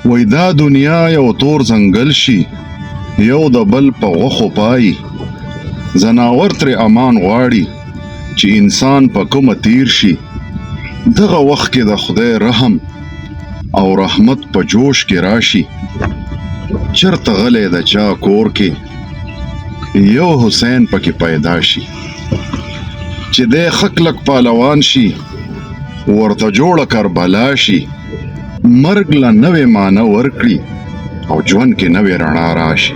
وای دا دنیا یو تور ځنګل شي، یو د بل په غوښو پای. زناور ترې امان غواړي چې انسان په کومه تیر شي. دغه وخت کې د خدای رحم او رحمت په جوش کې راشي. چرته غلی د چا کور کې یو حسین پکې پیدا شي، چې دی خکلک پالوان شي، ورته جوړه کربلا شي. مرګ له نوې معنی ورکړي او ژوند کې نوې رڼا راشي.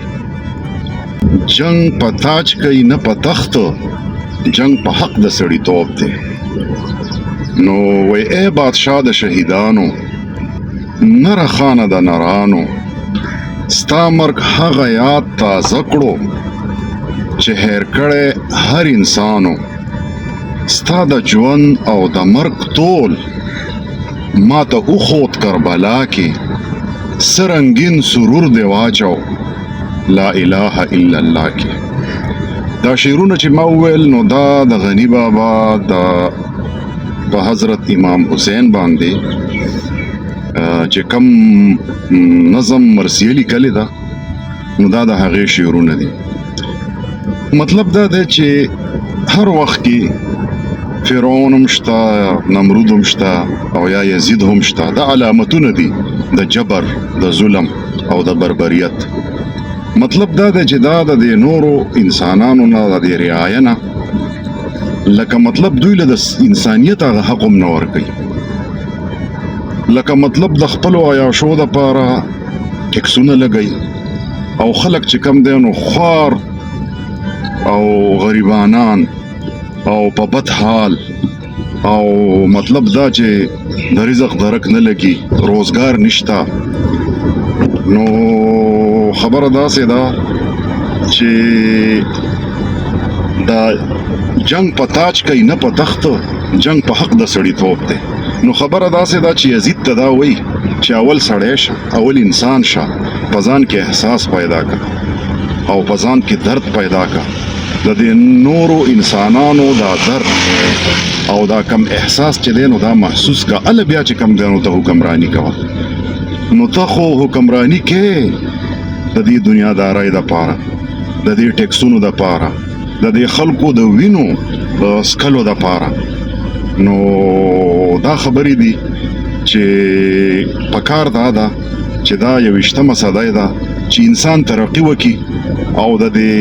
جنگ په تاج کوي نه په تخت، جنگ په حق د سړیتوب دی. نو وای ای بادشاه د شهیدانو، نره خانه د نرانو، ستا مرګ هغه یاد تازه کړو چې هیر کړی هر انسانو. ستا د ژوند او د مرګ طول ما ته وښود کربلا کې، سرنګین سرور دی واچو لا اله الا الله کې. دا شعرونه چې ما وویل نو دا د غنی بابا د په حضرت امام حسین باندې چې کم نظم مرثیه لیکلې ده نو دا د هغې شعرونه دي. مطلب دا دی چې هر وخت کې فرعون هم شته، نمرود هم شته او یا یزید هم شته. دا علامتونه دي د جبر، د ظلم او د بربریت. مطلب دا دی چې دا د دې نورو انسانانو نه د دې رعایه نه لکه مطلب دوی له د انسانیت هغه حق هم نه ورکوي. لکه مطلب د خپلو عیاشو دپاره ټکسونه لګوي او خلک چې کم دی نو خوار او غریبانان او په بد حال او مطلب دا چې د رزق درک نه لګي، روزګار نشته. نو خبره داسې ده چې دا جنگ په تاج کوي نه په تخت، جنگ په حق د سړیتوب دی. نو خبره داسې ده چې یزید ته دا وایي چې اول سړی شه، اول انسان شه، په ځان کې احساس پیدا کړه او په ځان کې درد پیدا کړه. د دې نورو انسانانو دا درد او دا کم احساس چې دی نو دا محسوس کا، ال بیا چې کم دی نو ته حکمرانی کوه. نو ته خو حکمرانی کې د دې دنیادارۍ دپاره، د دې ټکسونو دپاره، د دې خلکو د وینو سکلو دپاره. نو دا خبرې دي چې پکار دا ده چې دا 21مه صدی ده چې انسان ترقی وکړي او د دې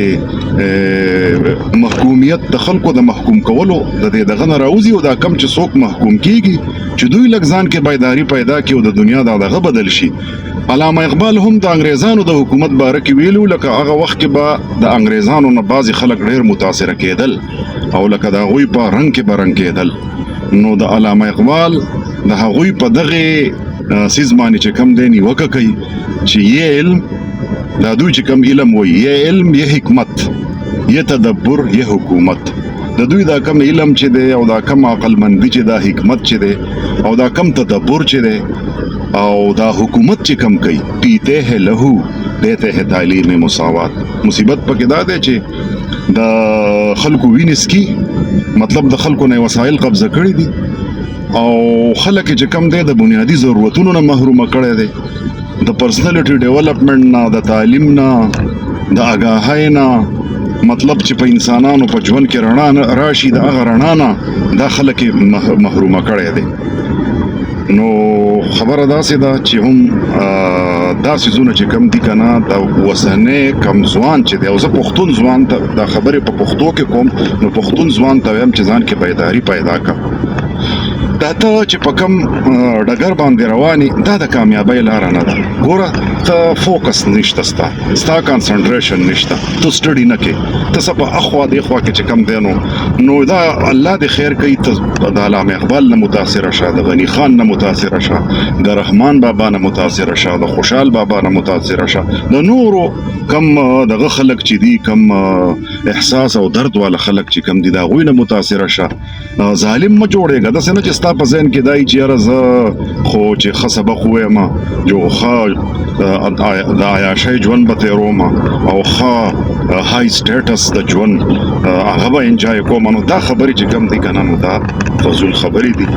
محکومیت د خلکو د محکوم کولو د دې دغه نه راوځي او دا کم چې څوک محکوم کیږي چې دوی لږ ځان کې بیداري پیدا کړي او د دنیا دا دغه بدل شي. علامه اقبال هم د انګریزانو د حکومت باره کې ویلو لکه هغه وخت کې به د انګریزانو نه بعضې خلک ډېر متاثره کېدل او لکه د هغوی په رنګ کې به رنګ کېدل. نو د علامه اقبال د هغوی په دغې څیز باندې چې کم دی نیوکه کوي چې یې علم، دا دوی چې کم علم وایي، یې علم یې حکمت، یې تدبر یې حکومت. د دوی دا کم علم چې دی او دا کم عقلمندي چې دا حکمت چې دی او دا کم تدبر چې دی او دا حکومت چې کم کوي، پیتے ہے لہو دیتے ہے تعلیم مساوات. مصیبت پکې دا دی چې د خلکو وینې څکي، مطلب د خلکو نه وسایل قبضه کړي دي او خلک چې کم دی د بنیادي ضرورتونو نه محرومه کړی دی، د پرسنالټي ډیولپمنټ نه، د تعلیم نه، د آګاهۍ نه. مطلب چې په انسانانو په ژوند کې رڼا راشي، د هغه رڼا نه دا خلک محرومه کړی دی. نو خبره داسې ده چې هم دا څیزونه چې کم دي که نه د اوسنی کم ځوان چې دی، او زه پښتون ځوان ته دا خبرې په پښتو کې کوم، نو پښتون ځوان ته وایم چې ځان کې بیداري پیدا کړه. دا ته چې په کم ډګر باندې رواني دا د کامیابۍ لاره نه ده. ګوره ته فوکس نشته، ستا کانسنټریشن نشته، ته سټډي نه کې، ته څه په اخوا دېخوا کې چې کم دی نو دا الله دې خیر کوي. ته د علامه اقبال نه متاثره شه، د غني خان نه متاثره شه، د رحمان بابا نه متاثره شه، د خوشحال بابا نه متاثره شه، د نورو کم دغه خلک چې دي، کم احساس او درد والا خلک چې کم دي د هغوی نه متاثره شه. ظالم مه جوړېږه، داسې نه چې ستا په ذهن کې دای چې یاره زه خو چې ښه سبق ووایم جو ښه د عیاشۍ ژوند به تېرومه او ښه های سټیټس د ژوند هغه به انجوای کوم. نو دا خبرې چې کم دي که نه، نو دا فضول خبرې دي.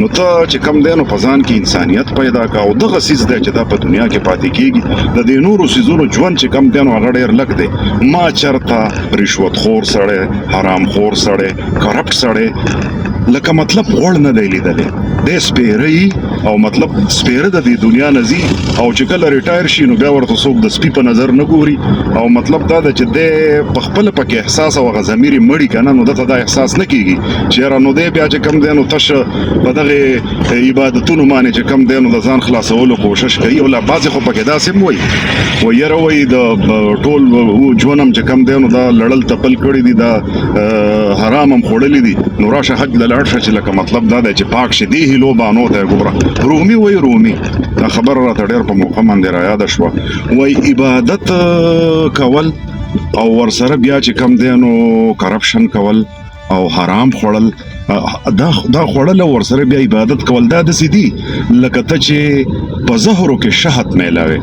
نو ته چې کم دی نو په ځان کې انسانیت پیدا کا، او دغه څیز دی چې دا په دنیا کې پاتې کېږي. د دې نورو څیزونو ژوند چې کم دی نو هغه ډېر لږ دی. ما چېرته رشوت خور سړی، حرام خور سړی، کرپټ سړی لکه مطلب غوړ نه دی لیدلی. دی سپیره او مطلب سپیره د دې دنیا نه ځي، او چې کله ریټایر شي نو بیا ورته څوک د سپي په نظر نه ګوري. او مطلب دا ده چې دی په خپله پکې احساس او هغه ضمیر یې مړي که نه، نو دته دا احساس نه کېږي چې یاره نو دی بیا چې کم دی نو تش په دغې عبادتونو باندې چې کم دی نو د ځان خلاصولو کوشش کوي. او لا بعضې خو پکې داسې هم وایي یاره وایي د ټول ژوند هم چې کم دی نو دا لړل تپل کړي دي، دا حرام هم خوړلي دي، نو راشه حج له لاړ شه چې لکه مطلب دا دی چې پاک شي. دې هیلو بانو ته ګوره رومي وایي، رومي دا خبره راته ډېر په موقع باندې رایاده شوه. وایي عبادت کول او ورسره بیا چې کم دی نو کرپشن کول او حرام خوړل، دا خوړل او ورسره بیا عبادت کول دا داسې دي لکه ته چې په زهرو کې شهد میلاوې.